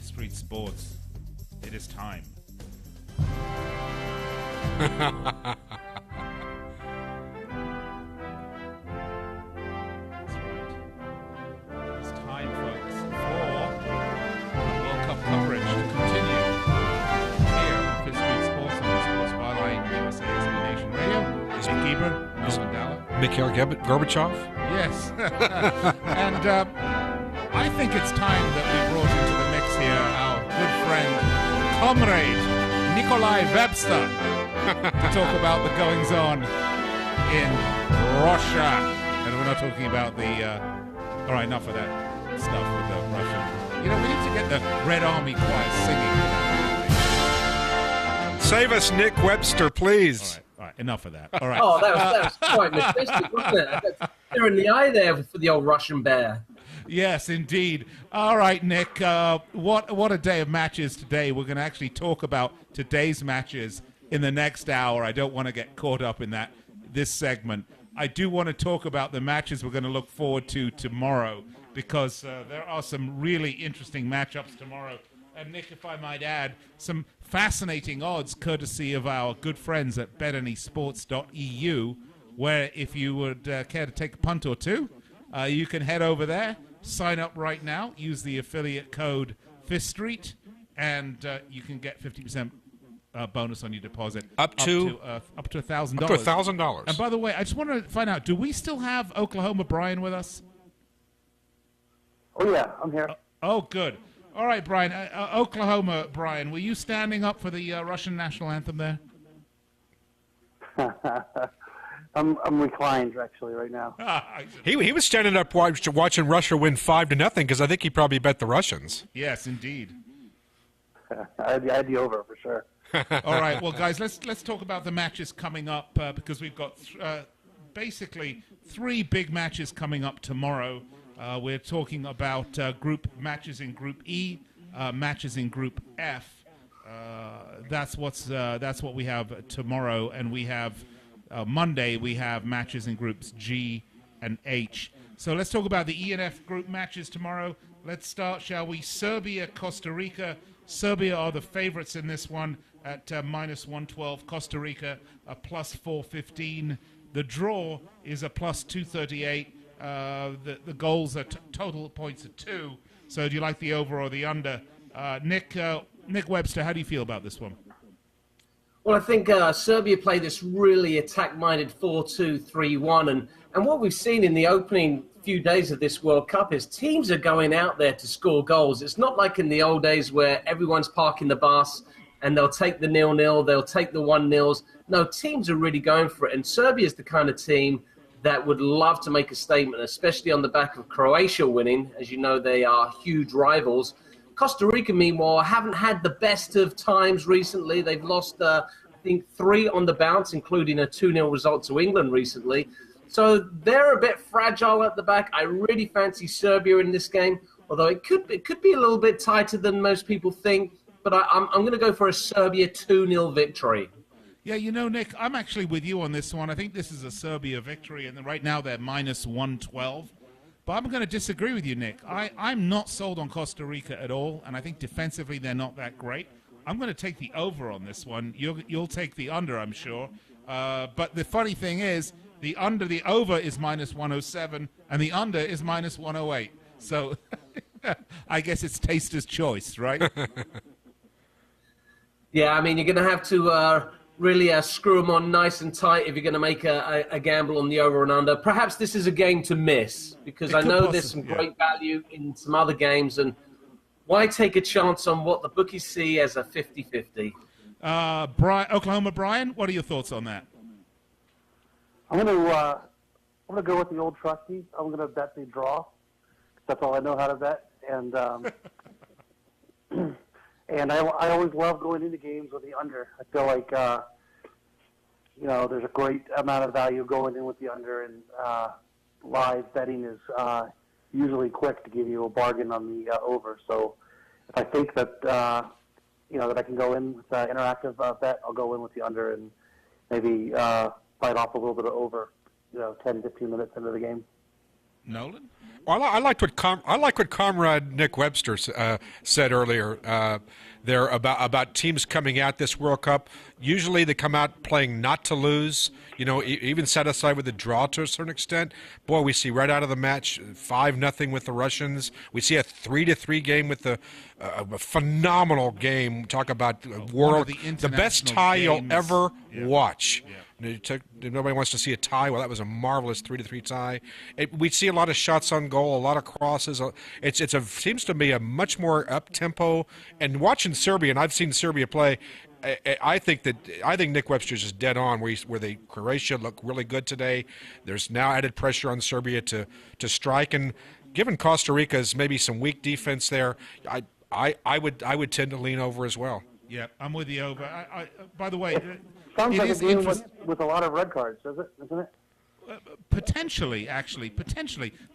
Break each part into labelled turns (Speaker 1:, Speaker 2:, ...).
Speaker 1: Fifth Street Sports. It is time. Coverage to continue here on Fifth Street Sports on the Sports Byline USA SB Nation Radio. Is Nick Geber, Melvin Dalla,
Speaker 2: Mikhail Gorbachev?
Speaker 1: Yes. And I think it's time that we brought into the mix here our good friend, comrade, Nikolai Webster, to talk about the goings-on in Russia. And we're not talking about the... all right, enough of that stuff with the Russian... You know, we need to get the Red Army Choir singing.
Speaker 2: Save us, Nick Webster, please.
Speaker 1: All right, enough of that. All right.
Speaker 3: Oh, that was quite majestic, wasn't it? They're in the eye there for the old Russian bear.
Speaker 1: Yes, indeed. All right, Nick, what a day of matches today. We're going to actually talk about today's matches in the next hour. I don't want to get caught up in this segment. I do want to talk about the matches we're going to look forward to tomorrow, because there are some really interesting matchups tomorrow. And, Nick, if I might add, some fascinating odds courtesy of our good friends at betanysports.eu, where if you would care to take a punt or two, you can head over there, sign up right now, use the affiliate code Fifth Street, and you can get 50% bonus on your deposit.
Speaker 2: Up to
Speaker 1: $1,000.
Speaker 2: Up to $1,000.
Speaker 1: And by the way, I just want to find out, do we still have Oklahoma Brian with us?
Speaker 4: Oh, yeah, I'm here.
Speaker 1: Oh, good. All right, Brian. Oklahoma, Brian, were you standing up for the Russian national anthem there?
Speaker 4: I'm reclined, actually, right now.
Speaker 2: He was standing up watching Russia win 5-0, because I think he probably bet the Russians.
Speaker 1: Yes, indeed.
Speaker 4: I'd be over, for sure.
Speaker 1: All right, well, guys, let's talk about the matches coming up, because we've got basically 3 big matches coming up tomorrow. We're talking about group matches in Group E, matches in Group F. That's what we have tomorrow, and we have Monday. We have matches in Groups G and H. So let's talk about the E and F group matches tomorrow. Let's start, shall we? Serbia, Costa Rica. Serbia are the favorites in this one at minus 112. Costa Rica a plus 415. The draw is a plus 238. The goals are total points of 2. So do you like the over or the under? Nick Webster, how do you feel about this one?
Speaker 3: Well, I think Serbia play this really attack-minded 4-2-3-1. And what we've seen in the opening few days of this World Cup is teams are going out there to score goals. It's not like in the old days where everyone's parking the bus and they'll take the 0-0, they'll take the 1-0s. No, teams are really going for it. And Serbia is the kind of team that would love to make a statement, especially on the back of Croatia winning. As you know, they are huge rivals. Costa Rica, meanwhile, haven't had the best of times recently. They've lost, I think, 3 on the bounce, including a 2-0 result to England recently. So they're a bit fragile at the back. I really fancy Serbia in this game, although it could be a little bit tighter than most people think. But I'm going to go for a Serbia 2-0 victory.
Speaker 1: Yeah, you know, Nick, I'm actually with you on this one. I think this is a Serbia victory, and right now they're minus 112. But I'm going to disagree with you, Nick. I'm not sold on Costa Rica at all, and I think defensively they're not that great. I'm going to take the over on this one. You'll take the under, I'm sure. But the funny thing is, the over is minus 107, and the under is minus 108. So I guess it's taster's choice, right?
Speaker 3: Yeah, I mean, you're going to have to really screw them on nice and tight if you're going to make a gamble on the over and under. Perhaps this is a game to miss, because I know there's some great value in some other games, and why take a chance on what the bookies see as a 50-50?
Speaker 1: Oklahoma Brian, what are your thoughts on that?
Speaker 4: I'm gonna go with the old trusty. I'm gonna bet the draw. That's all I know how to bet, and and I always love going into games with the under. I feel like there's a great amount of value going in with the under, and live betting is usually quick to give you a bargain on the over. So if I think that that I can go in with the interactive bet, I'll go in with the under and maybe bite off a little bit of over, 10, 15 minutes into the game.
Speaker 1: Nolan?
Speaker 2: Well, I liked what Comrade Nick Webster said earlier there about teams coming out this World Cup. Usually they come out playing not to lose. Even set aside with the draw to a certain extent. Boy, we see right out of the match 5-0 with the Russians. We see a 3-3 game with a phenomenal game. Talk about the best tie you'll ever watch. Yeah. Nobody wants to see a tie. Well, that was a marvelous 3-3 tie. We see a lot of shots on goal, a lot of crosses. It seems to be a much more up tempo. And watching Serbia, and I've seen Serbia play, I think Nick Webster's just dead on. Where Croatia look really good today. There's now added pressure on Serbia to strike, and given Costa Rica's maybe some weak defense there, I would tend to lean over as well.
Speaker 1: Yeah, I'm with you over. By the way.
Speaker 4: Sounds like a game with a lot of red cards, isn't it?
Speaker 1: Potentially.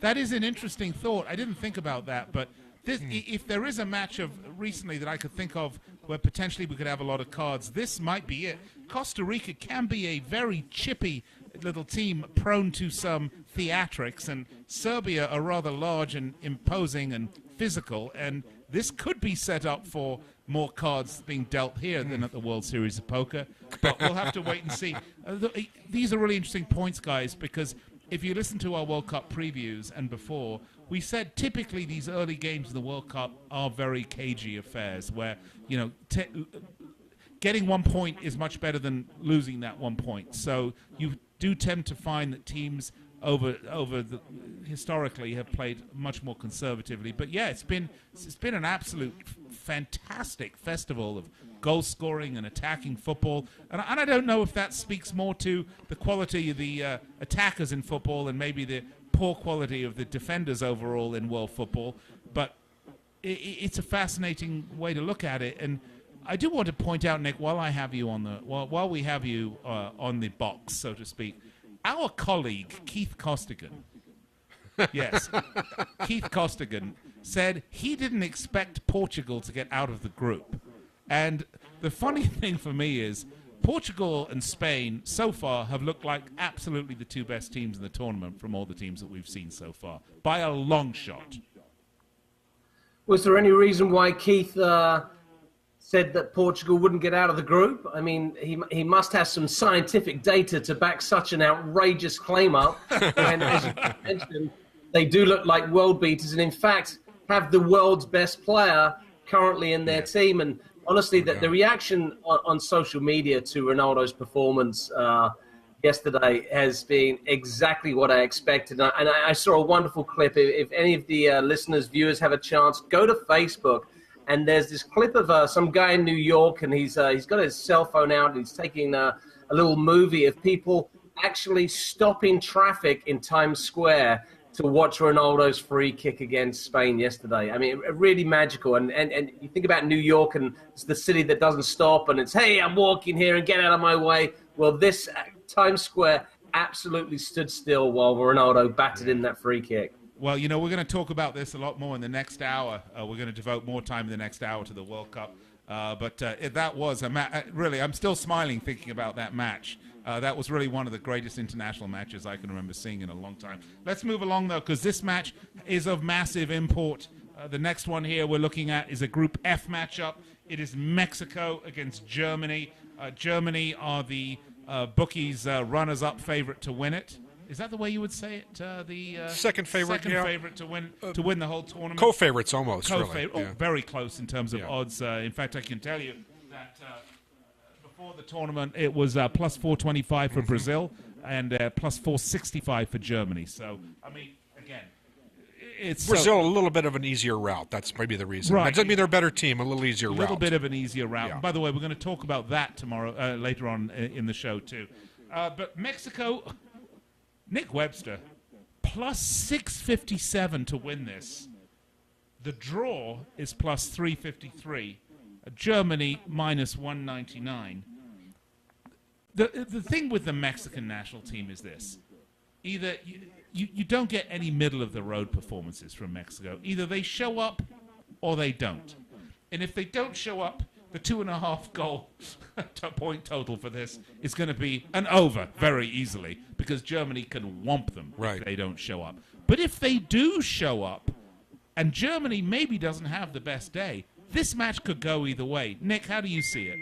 Speaker 1: That is an interesting thought. I didn't think about that, but if there is a match of recently that I could think of where potentially we could have a lot of cards, this might be it. Costa Rica can be a very chippy little team prone to some theatrics, and Serbia are rather large and imposing and physical, and this could be set up for more cards being dealt here than at the World Series of Poker. But we'll have to wait and see. These are really interesting points, guys, because if you listen to our World Cup previews and before, we said typically these early games of the World Cup are very cagey affairs where, getting 1 point is much better than losing that 1 point. So you do tend to find that teams historically have played much more conservatively. But yeah, it's been an absolute fantastic festival of goal scoring and attacking football, and I don't know if that speaks more to the quality of the attackers in football and maybe the poor quality of the defenders overall in world football, but it's a fascinating way to look at it. And I do want to point out, Nick, while we have you on the box, so to speak, our colleague Keith Costigan, yes, Keith Costigan said he didn't expect Portugal to get out of the group. And the funny thing for me is Portugal and Spain so far have looked like absolutely the two best teams in the tournament from all the teams that we've seen so far, by a long shot.
Speaker 3: Was there any reason why Keith said that Portugal wouldn't get out of the group? I mean, he must have some scientific data to back such an outrageous claim up. And as you mentioned, they do look like world beaters, and in fact have the world's best player currently in their team. And honestly, the reaction on social media to Ronaldo's performance yesterday has been exactly what I expected. And I saw a wonderful clip. If any of the listeners, viewers have a chance, go to Facebook. And there's this clip of some guy in New York, and he's got his cell phone out, and he's taking a little movie of people actually stopping traffic in Times Square to watch Ronaldo's free kick against Spain yesterday. I mean, really magical. And you think about New York, and it's the city that doesn't stop, and it's, hey, I'm walking here and get out of my way. Well, this Times Square absolutely stood still while Ronaldo batted in that free kick.
Speaker 1: Well, we're going to talk about this a lot more in the next hour. We're going to devote more time in the next hour to the World Cup. But that was a match. Really, I'm still smiling thinking about that match. That was really one of the greatest international matches I can remember seeing in a long time. Let's move along, though, because this match is of massive import. The next one here we're looking at is a Group F matchup. It is Mexico against Germany. Germany are the bookies' runners-up favorite to win it. Is that the way you would say it? The
Speaker 2: second favorite,
Speaker 1: favorite to win the whole tournament.
Speaker 2: Co-favorites almost.
Speaker 1: Co-favorite, really. Very close in terms of odds. In fact, I can tell you that before the tournament, it was plus 425 for Brazil and plus 465 for Germany. So, I mean, again, it's
Speaker 2: Brazil a little bit of an easier route. That's maybe the reason.
Speaker 1: Right.
Speaker 2: That doesn't mean they're a better team. A little easier route.
Speaker 1: A little bit of an easier route.
Speaker 2: Yeah.
Speaker 1: And by the way, we're going to talk about that tomorrow, later on in the show too. But Mexico. Nick Webster, plus 657 to win this. The draw is plus 353. Germany minus 199. The thing with the Mexican national team is this. Either you don't get any middle-of-the-road performances from Mexico. Either they show up or they don't. And if they don't show up, the 2.5 goal point total for this is going to be an over very easily because Germany can whomp them if they don't show up. But if they do show up, and Germany maybe doesn't have the best day, this match could go either way. Nick, how do you see it?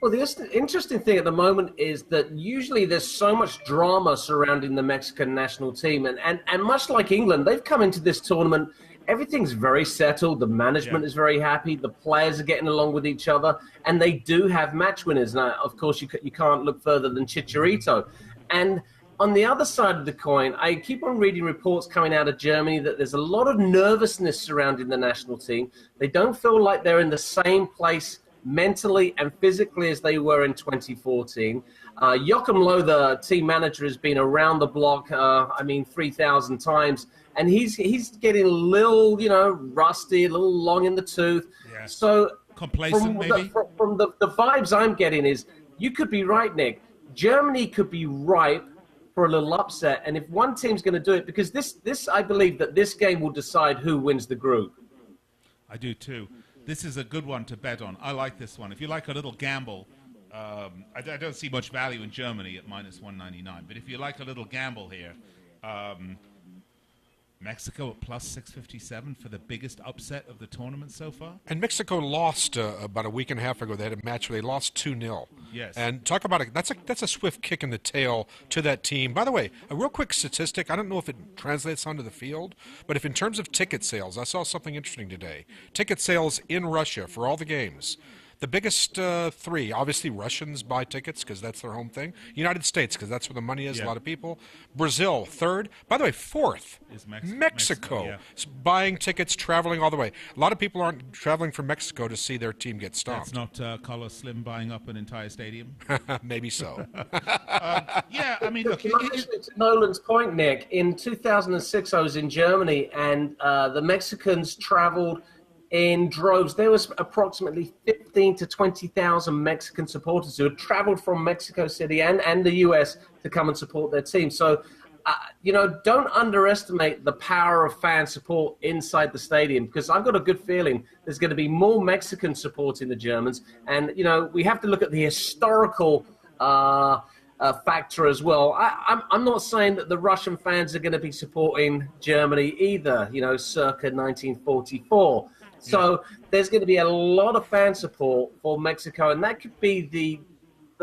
Speaker 3: Well, the interesting thing at the moment is that usually there's so much drama surrounding the Mexican national team. And much like England, they've come into this tournament, everything's very settled. The management is very happy. The players are getting along with each other. And they do have match winners. Now, of course, you can't look further than Chicharito. And on the other side of the coin, I keep on reading reports coming out of Germany that there's a lot of nervousness surrounding the national team. They don't feel like they're in the same place mentally and physically as they were in 2014. Joachim Löw, the team manager, has been around the block, 3,000 times, and he's getting a little, rusty, a little long in the tooth.
Speaker 1: Yeah.
Speaker 3: So
Speaker 1: complacent, maybe?
Speaker 3: From the vibes I'm getting is, you could be right, Nick. Germany could be ripe for a little upset, and if one team's going to do it, because this I believe that this game will decide who wins the group.
Speaker 1: I do too. This is a good one to bet on. I like this one. If you like a little gamble, I don't see much value in Germany at minus 199. But if you like a little gamble here, Mexico at plus 657 for the biggest upset of the tournament so far.
Speaker 2: And Mexico lost about a week and a half ago. They had a match where they lost 2-0.
Speaker 1: Yes. And
Speaker 2: talk about it. That's a swift kick in the tail to that team. By the way, a real quick statistic. I don't know if it translates onto the field, but if in terms of ticket sales, I saw something interesting today. Ticket sales in Russia for all the games. The biggest three, obviously Russians buy tickets because that's their home thing. United States, because that's where the money is, a lot of people. Brazil, third. By the way, fourth
Speaker 1: is
Speaker 2: Mexico. Buying tickets, traveling all the way. A lot of people aren't traveling from Mexico to see their team get stomped.
Speaker 1: That's not Carlos Slim buying up an entire stadium?
Speaker 2: Maybe so.
Speaker 1: Look.
Speaker 3: To Nolan's point, Nick, in 2006 I was in Germany, and the Mexicans traveled in droves. There was approximately 15 to 20,000 Mexican supporters who had traveled from Mexico City and the U.S. to come and support their team. So, don't underestimate the power of fan support inside the stadium, because I've got a good feeling there's going to be more Mexican supporting the Germans. And, we have to look at the historical factor as well. I'm not saying that the Russian fans are going to be supporting Germany either, circa 1944. So there's going to be a lot of fan support for Mexico, and that could be the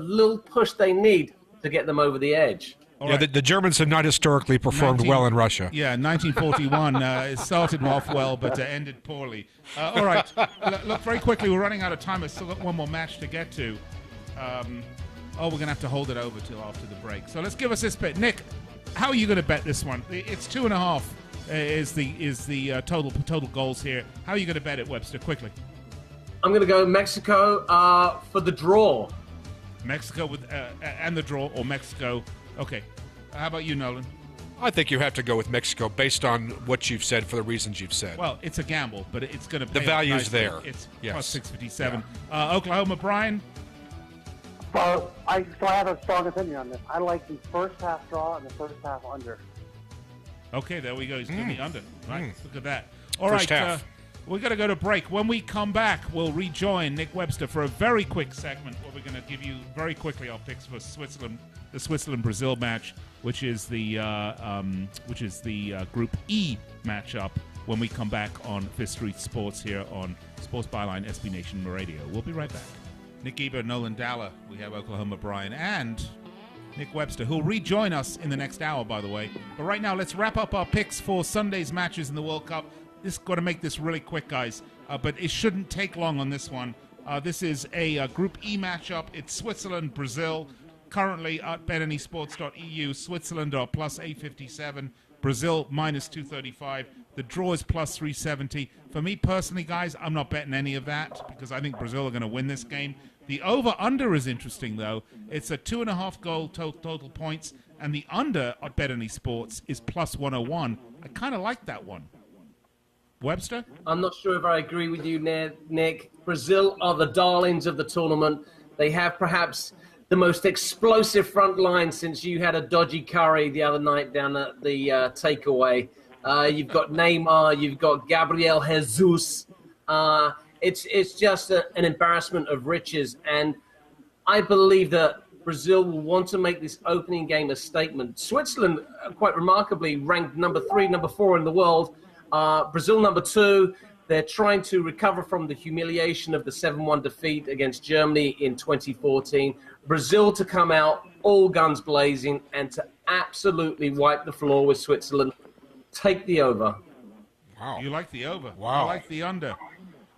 Speaker 3: little push they need to get them over the edge.
Speaker 2: The Germans have not historically performed well in Russia.
Speaker 1: Yeah, 1941 it started off well, but ended poorly. All right, look, very quickly, we're running out of time. I've still got one more match to get to. We're going to have to hold it over till after the break. So let's give us this bit. Nick, how are you going to bet this one? It's 2.5. Is the total goals here? How are you going to bet it, Webster? Quickly.
Speaker 3: I'm going to go Mexico for the draw.
Speaker 1: Mexico with and the draw, or Mexico. Okay. How about you, Nolan?
Speaker 2: I think you have to go with Mexico based on what you've said for the reasons you've said.
Speaker 1: Well, it's a gamble, but it's going to pay.
Speaker 2: The value's there.
Speaker 1: It's plus 657. Yeah. Oklahoma, Brian.
Speaker 4: Well, I have a strong opinion on this. I like the first half draw and the first half under.
Speaker 1: Okay, there we go. He's giving me under. Right, look at that. All
Speaker 2: First
Speaker 1: right,
Speaker 2: half.
Speaker 1: we're going to go to break. When we come back, we'll rejoin Nick Webster for a very quick segment where we're going to give you very quickly our picks for Switzerland, the Switzerland-Brazil match, which is the Group E matchup. When we come back on Fifth Street Sports here on Sports Byline SB Nation Radio, we'll be right back. Nick Eber, Nolan Dalla. We have Oklahoma Brian and Nick Webster, who'll rejoin us in the next hour, by the way. But right now, let's wrap up our picks for Sunday's matches in the World Cup. This got to make this really quick, guys. But it shouldn't take long on this one. This is a Group E matchup. It's Switzerland, Brazil. Currently at betanysports.eu, Switzerland are plus 857, Brazil minus 235. The draw is plus 370. For me personally, guys, I'm not betting any of that because I think Brazil are going to win this game. The over-under is interesting, though. It's a 2.5 goal total points, and the under at Bet Any Sports is plus 101. I kind of like that one. Webster?
Speaker 3: I'm not sure if I agree with you, Nick. Brazil are the darlings of the tournament. They have perhaps the most explosive front line since you had a dodgy curry the other night down at the takeaway. You've got Neymar, you've got Gabriel Jesus. It's just an embarrassment of riches, and I believe that Brazil will want to make this opening game a statement. Switzerland, quite remarkably, ranked number 3, number 4 in the world. Brazil, number 2. They're trying to recover from the humiliation of the 7-1 defeat against Germany in 2014. Brazil to come out all guns blazing and to absolutely wipe the floor with Switzerland. Take the over.
Speaker 1: Wow. You like the over.
Speaker 2: Wow.
Speaker 1: I like the under.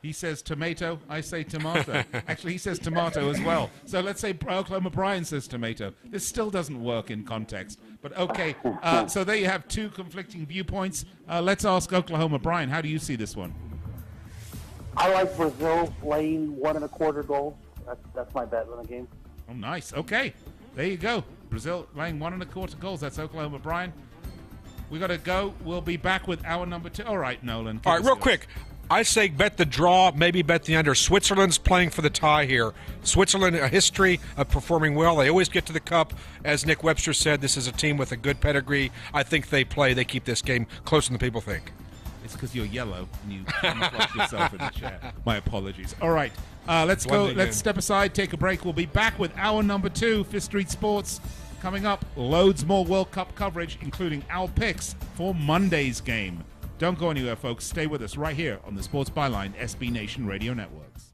Speaker 1: He says tomato, I say tomato. Actually, he says tomato as well. So let's say Oklahoma Brian says tomato. This still doesn't work in context. But okay, so there you have two conflicting viewpoints. Let's ask Oklahoma Brian, how do you see this one?
Speaker 4: I like Brazil laying 1.25 goals. That's my bet on the game.
Speaker 1: Oh, nice. Okay, there you go. Brazil laying 1.25 goals. That's Oklahoma Brian. We got to go. We'll be back with our number 2. All right, Nolan.
Speaker 2: All right, real quick. I say bet the draw, maybe bet the under. Switzerland's playing for the tie here. Switzerland, a history of performing well. They always get to the cup. As Nick Webster said, this is a team with a good pedigree. I think they keep this game closer than people think.
Speaker 1: It's because you're yellow and you camouflage yourself in the chair. My apologies. All right, let's go. Let's step aside, take a break. We'll be back with our number 2, Fifth Street Sports. Coming up, loads more World Cup coverage, including our picks for Monday's game. Don't go anywhere, folks. Stay with us right here on the Sports Byline SB Nation Radio Networks.